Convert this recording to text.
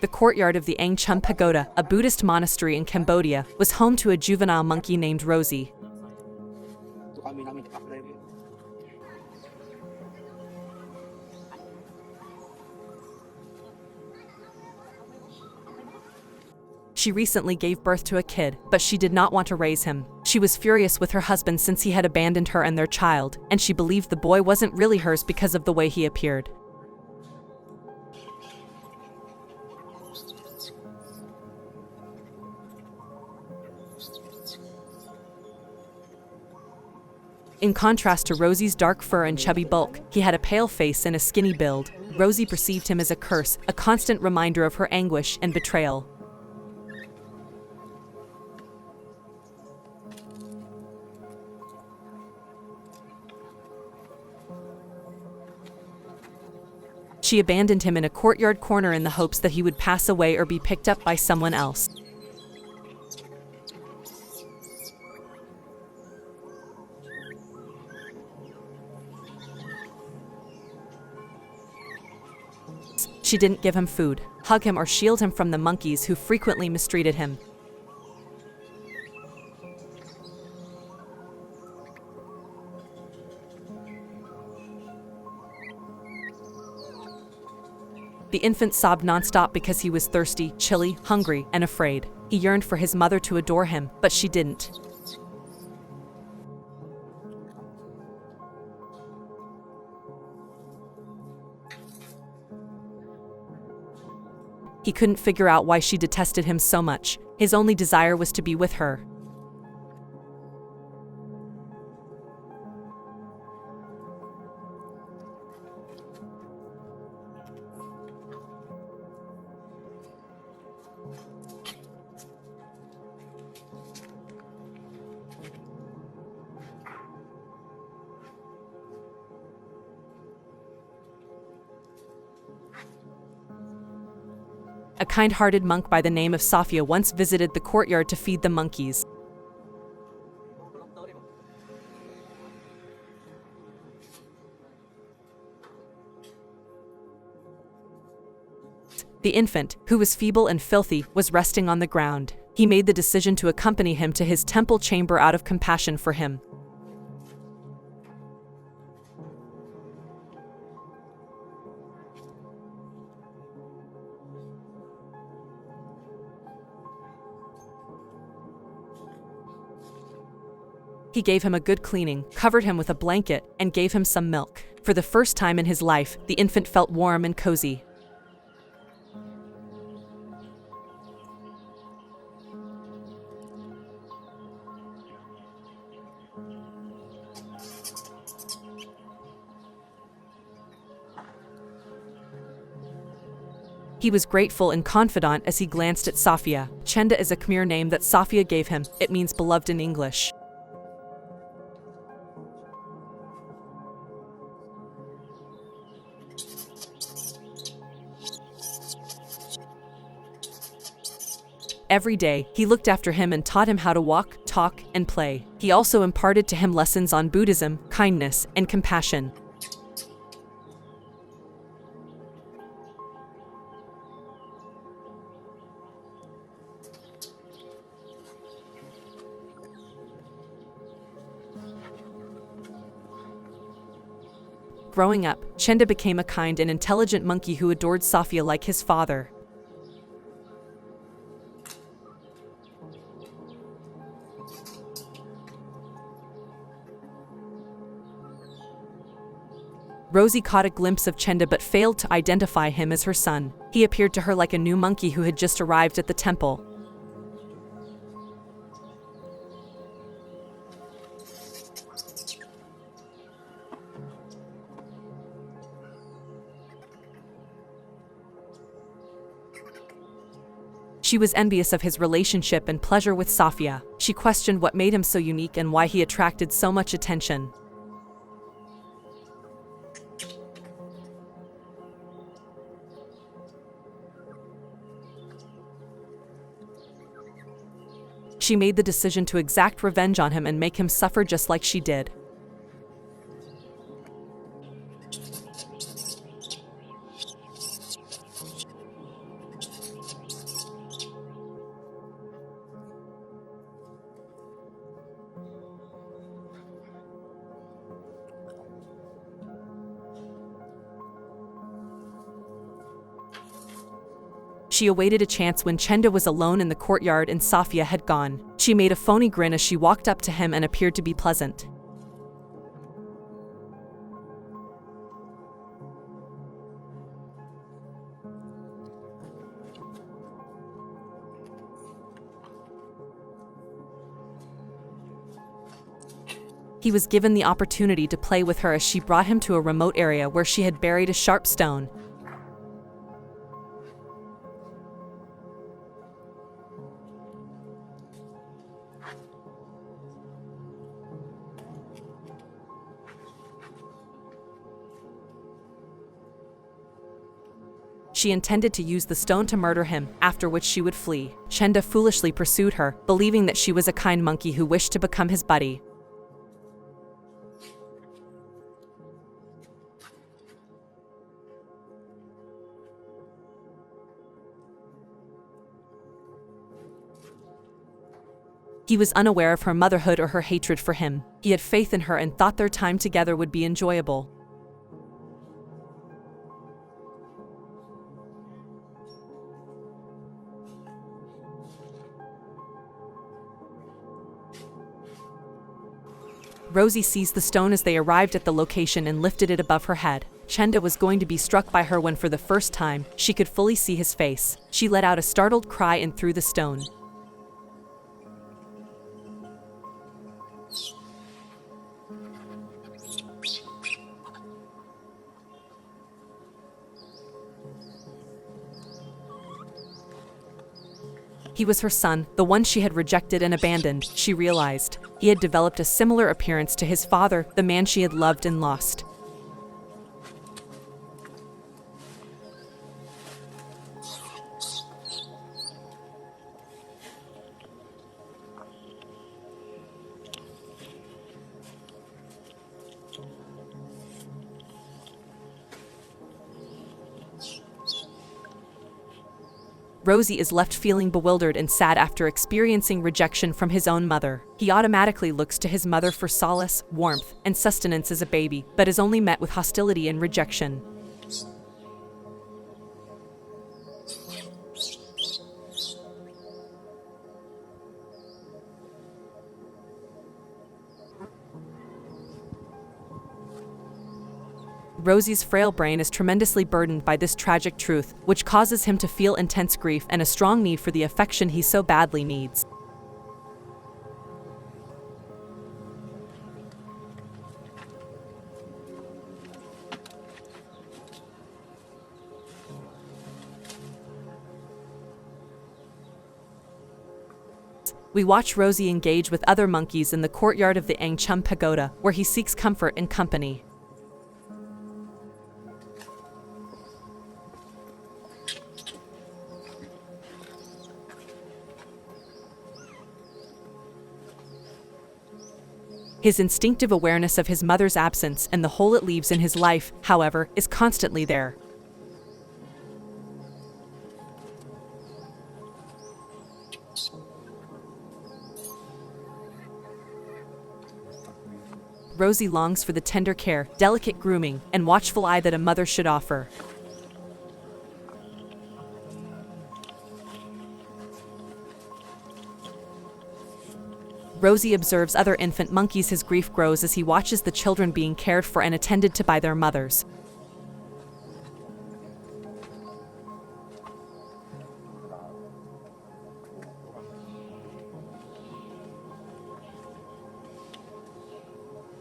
The courtyard of the Ang Chum Pagoda, a Buddhist monastery in Cambodia, was home to a juvenile monkey named Rozy. She recently gave birth to a kid, but she did not want to raise him. She was furious with her husband since he had abandoned her and their child, and she believed the boy wasn't really hers because of the way he appeared. In contrast to Rozy's dark fur and chubby bulk, he had a pale face and a skinny build. Rozy perceived him as a curse, a constant reminder of her anguish and betrayal. She abandoned him in a courtyard corner in the hopes that he would pass away or be picked up by someone else. She didn't give him food, hug him, or shield him from the monkeys who frequently mistreated him. The infant sobbed nonstop because he was thirsty, chilly, hungry, and afraid. He yearned for his mother to adore him, but she didn't. He couldn't figure out why she detested him so much. His only desire was to be with her. A kind-hearted monk by the name of Safia once visited the courtyard to feed the monkeys. The infant, who was feeble and filthy, was resting on the ground. He made the decision to accompany him to his temple chamber out of compassion for him. He gave him a good cleaning, covered him with a blanket, and gave him some milk. For the first time in his life, the infant felt warm and cozy. He was grateful and confident as he glanced at Safia. Chenda is a Khmer name that Safia gave him. It means beloved in English. Every day, he looked after him and taught him how to walk, talk, and play. He also imparted to him lessons on Buddhism, kindness, and compassion. Growing up, Chenda became a kind and intelligent monkey who adored Safia like his father. Rozy caught a glimpse of Chenda but failed to identify him as her son. He appeared to her like a new monkey who had just arrived at the temple. She was envious of his relationship and pleasure with Safia. She questioned what made him so unique and why he attracted so much attention. She made the decision to exact revenge on him and make him suffer just like she did. She awaited a chance when Chenda was alone in the courtyard and Safia had gone. She made a phony grin as she walked up to him and appeared to be pleasant. He was given the opportunity to play with her as she brought him to a remote area where she had buried a sharp stone. She intended to use the stone to murder him, after which she would flee. Chenda foolishly pursued her, believing that she was a kind monkey who wished to become his buddy. He was unaware of her motherhood or her hatred for him. He had faith in her and thought their time together would be enjoyable. Rozy seized the stone as they arrived at the location and lifted it above her head. Chenda was going to be struck by her when for the first time, she could fully see his face. She let out a startled cry and threw the stone. He was her son, the one she had rejected and abandoned, she realized. He had developed a similar appearance to his father, the man she had loved and lost. Rozy is left feeling bewildered and sad after experiencing rejection from his own mother. He automatically looks to his mother for solace, warmth, and sustenance as a baby, but is only met with hostility and rejection. Rozy's frail brain is tremendously burdened by this tragic truth, which causes him to feel intense grief and a strong need for the affection he so badly needs. We watch Rozy engage with other monkeys in the courtyard of the Angchum Pagoda, where he seeks comfort and company. His instinctive awareness of his mother's absence and the hole it leaves in his life, however, is constantly there. Rozy longs for the tender care, delicate grooming, and watchful eye that a mother should offer. Rozy observes other infant monkeys. His grief grows as he watches the children being cared for and attended to by their mothers.